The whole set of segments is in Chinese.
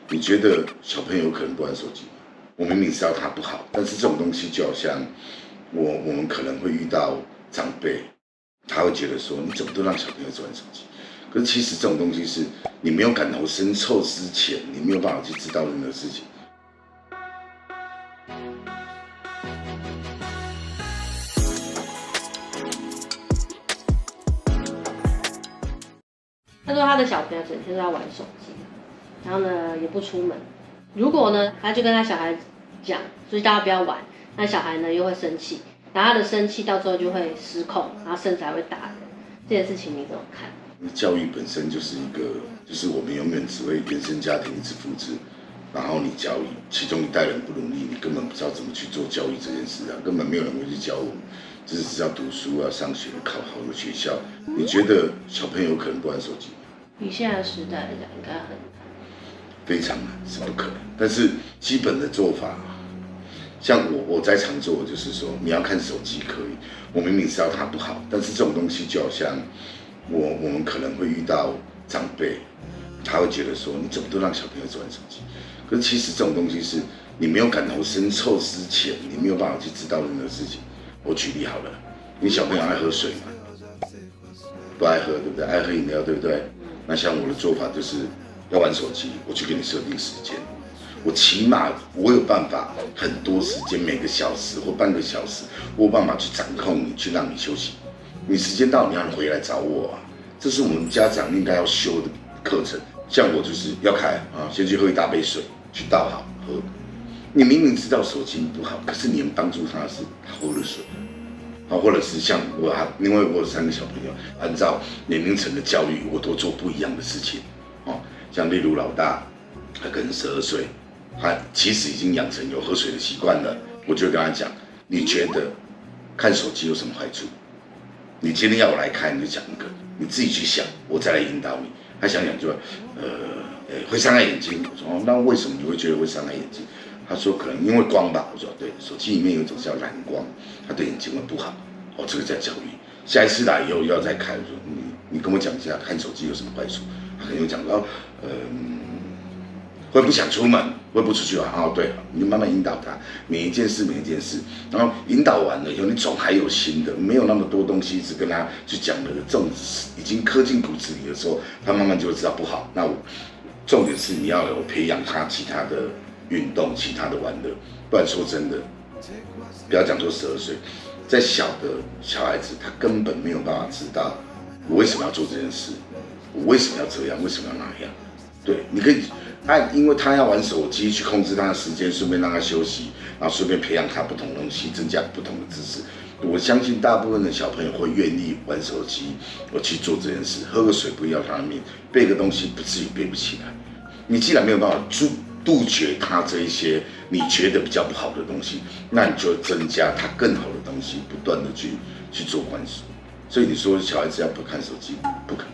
你觉得小朋友可能不玩手机吗？我明明知道他不好，但是这种东西就好像我们可能会遇到长辈，他会觉得说你怎么都让小朋友玩手机？可是其实这种东西是你没有感同身受之前，你没有办法去知道任何事情。他说他的小朋友整天都在玩手机，然后呢也不出门。如果呢他就跟他小孩讲，所以大家不要玩，那小孩呢又会生气，然后他的生气到最后就会失控，然后甚至还会打人。这件事情你怎么看？教育本身就是一个，就是我们永远只会原生家庭一直复制，然后你教育，其中一代人不努力，你根本不知道怎么去做教育这件事啊，根本没有人会去教我们，只是要读书啊、上学、考好的学校。你觉得小朋友有可能不玩手机吗？以现在的时代来讲，应该很难。非常难，是不可能。但是基本的做法，像我在常做，就是说你要看手机可以，我明明知道它不好，但是这种东西就好像我们可能会遇到长辈，他会觉得说你怎么都让小朋友玩手机？可是其实这种东西是你没有感同身受之前，你没有办法去知道任何事情。我举例好了，你小朋友爱喝水吗？不爱喝，对不对？爱喝饮料，对不对？那像我的做法就是要玩手机，我去给你设定时间。我起码我有办法很多时间，每个小时或半个小时，我有办法去掌控你，去让你休息。你时间到，你要回来找我啊！这是我们家长应该要修的课程。像我就是要开啊，先去喝一大杯水，去倒好喝。你明明知道手机不好，可是你能帮助他的是他喝了水。啊，或者是像我，因为我有3个小朋友，按照年龄层的教育，我都做不一样的事情。哦，像例如老大，他可能12岁，他其实已经养成有喝水的习惯了。我就跟他讲，你觉得看手机有什么坏处？你今天要我来看，你就讲一个，你自己去想，我再来引导你。他想想就，会伤害眼睛。我说，哦，那为什么你会觉得会伤害眼睛？他说可能因为光吧。我说对，手机里面有一种叫蓝光，它对眼睛会不好。哦，这个在教育。下一次来以后要再看，我说你跟我讲一下看手机有什么坏处。他可能又讲到，会不想出门，会不出去玩。哦，对，你就慢慢引导他，每一件事，然后引导完了以后，你总还有新的，没有那么多东西一直跟他去讲的，这种已经刻进骨子里的时候，他慢慢就会知道不好。那重点是你要有培养他其他的运动，其他的玩乐，不然说真的，不要讲说12岁，在小的小孩子，他根本没有办法知道我为什么要做这件事，我为什么要这样，为什么要那样。对，你可以因为他要玩手机去控制他的时间，顺便让他休息，然后顺便培养他不同东西，增加不同的知识。我相信大部分的小朋友会愿意玩手机，我去做这件事，喝个水不要他的命，背个东西不至于背不起来。你既然没有办法杜绝他这一些你觉得比较不好的东西，那你就增加他更好的东西，不断的去做灌输。所以你说小孩子要不看手机，不可能。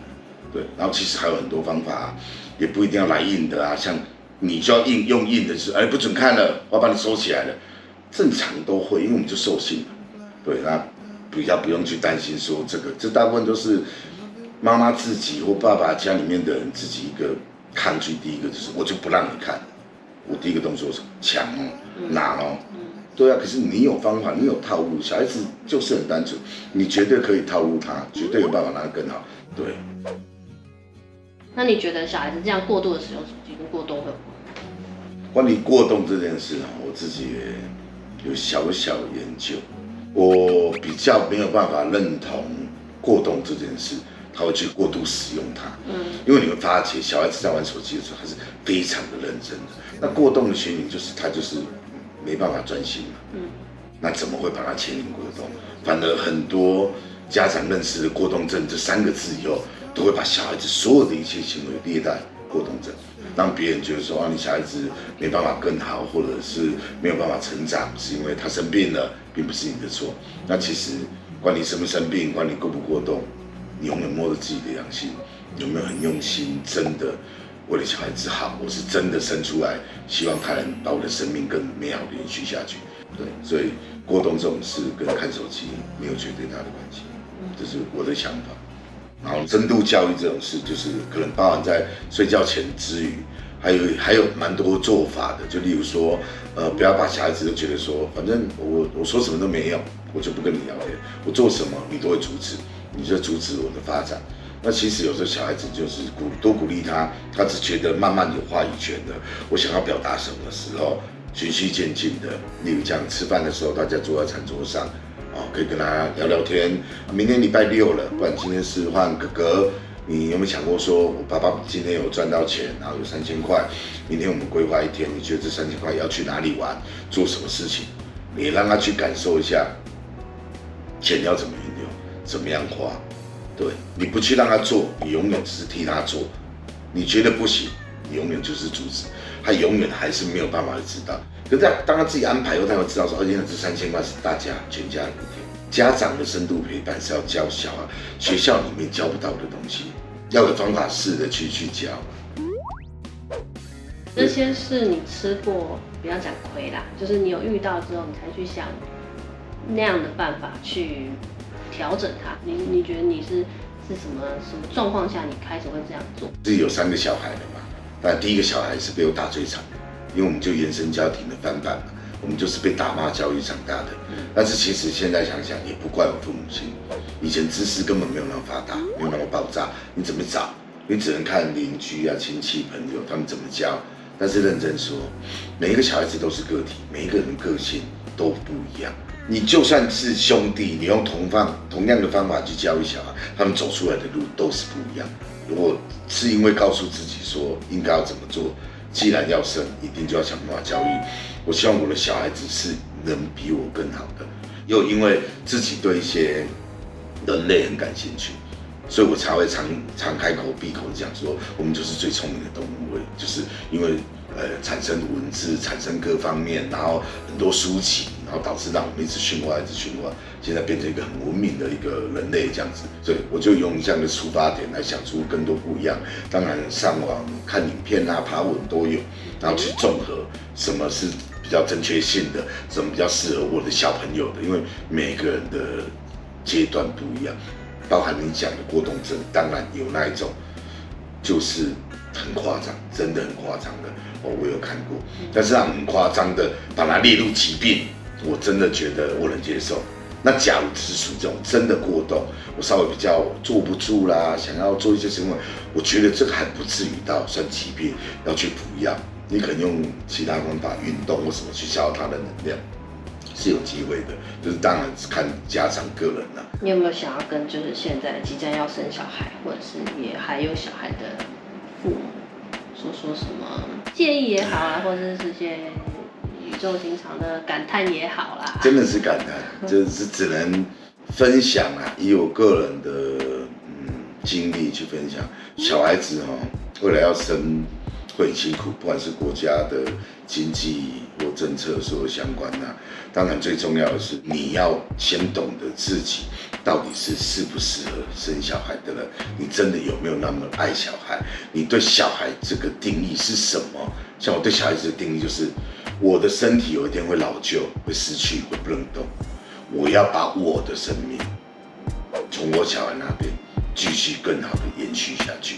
对，然后其实还有很多方法，也不一定要来硬的啊，像你就要用硬的，就是不准看了，我要把你收起来了，正常都会，因为我们就兽性了。对，那比较不用去担心说这大部分都是妈妈自己或爸爸家里面的人自己一个抗拒。第一个就是我就不让你看，我第一个动作是抢哦，拿哦。对啊，可是你有方法，你有套路，小孩子就是很单纯，你绝对可以套路他，绝对有办法让他更好。对。那你觉得小孩子这样过度的使用手机跟过动会有关？关于过动这件事啊，我自己也有小小研究。我比较没有办法认同过动这件事，他会去过度使用它。因为你会发觉小孩子在玩手机的时候，他是非常的认真的。那过动的原因就是他就是没办法专心嘛。那怎么会把它牵引过动？反而很多家长认识的过动症这3个字以后，都会把小孩子所有的一切行为列在过动症，让别人觉得说你小孩子没办法更好，或者是没有办法成长，是因为他生病了，并不是你的错。那其实管你生不生病，管你过不过动，你永远摸着自己的良心，有没有很用心，真的为了小孩子好，我是真的生出来，希望他能把我的生命更美好的延续下去。对，所以过动这种事跟看手机没有绝对大的关系，这是我的想法。然后深度教育这种事，就是可能包含在睡觉前之余，还有蛮多做法的，就例如说，不要把小孩子都觉得说，反正我说什么都没用，我就不跟你聊天，我做什么你都会阻止，你就阻止我的发展。那其实有时候小孩子就是多鼓励他，他只觉得慢慢有话语权的，我想要表达什么的时候，循序渐进的，例如这样吃饭的时候，大家坐在餐桌上，可以跟他聊聊天。明天礼拜六了，不然今天是换哥哥，你有没有想过说，我爸爸今天有赚到钱，然后有3000块，明天我们规划一天，你觉得这3000块要去哪里玩，做什么事情？你让他去感受一下，钱要怎么运用，怎么样花。对，你不去让他做，你永远只是替他做。你觉得不行，你永远就是阻止，他永远还是没有办法知道。可是当他自己安排后，他会知道说，原来这3000块是大家全家的一天。家长的深度陪伴是要教小孩，学校里面教不到的东西，要有方法式的去教。这些是你吃过，不要讲亏啦，就是你有遇到之后，你才去想那样的办法去调整它。你觉得你是什么状况下你开始会这样做？自己有3个小孩了嘛，但第一个小孩是被我打最惨的，因为我们就原生家庭的翻版嘛，我们就是被打骂教育长大的。但是其实现在想想，也不怪我父母亲，以前知识根本没有那么发达，没有那么爆炸，你怎么找？你只能看邻居啊、亲戚朋友他们怎么教。但是认真说，每一个小孩子都是个体，每一个人个性都不一样。你就算是兄弟，你用同样的方法去教育小孩，他们走出来的路都是不一样。我是因为告诉自己说应该要怎么做，既然要生，一定就要想办法教育。我希望我的小孩子是能比我更好的，又因为自己对一些人类很感兴趣。所以我才会常开口闭口讲说，我们就是最聪明的动物，就是因为产生文字，产生各方面，然后很多书籍，然后导致让我们一直驯化，现在变成一个很文明的一个人类这样子。所以我就用这样的出发点来想出更多不一样。当然上网看影片啊、爬文都有，然后去综合什么是比较正确性的，什么比较适合我的小朋友的，因为每个人的阶段不一样。包含你讲的过动症，当然有那一种，就是很夸张，真的很夸张的我有看过。但是很夸张的把它列入疾病，我真的觉得我能接受。那假如只是属于这种真的过动，我稍微比较坐不住啦，想要做一些行为，我觉得这个还不至于到算疾病，要去补药。你可能用其他方法，运动或什么去消耗它的能量。是有机会的，就是当然是看家长个人啦。你有没有想要跟就是现在即将要生小孩，或者是也还有小孩的父母说什么建议也好啊，或者是这些语重心长的感叹也好啦？真的是感叹，就是只能分享啊，以我个人的经历去分享。小孩子未来要生会很辛苦，不管是国家的经济或政策所有相关的。当然最重要的是，你要先懂得自己到底是适不适合生小孩的人，你真的有没有那么爱小孩？你对小孩这个定义是什么？像我对小孩子的定义就是，我的身体有一天会老旧，会失去，会不能动，我要把我的生命从我小孩那边继续更好的延续下去。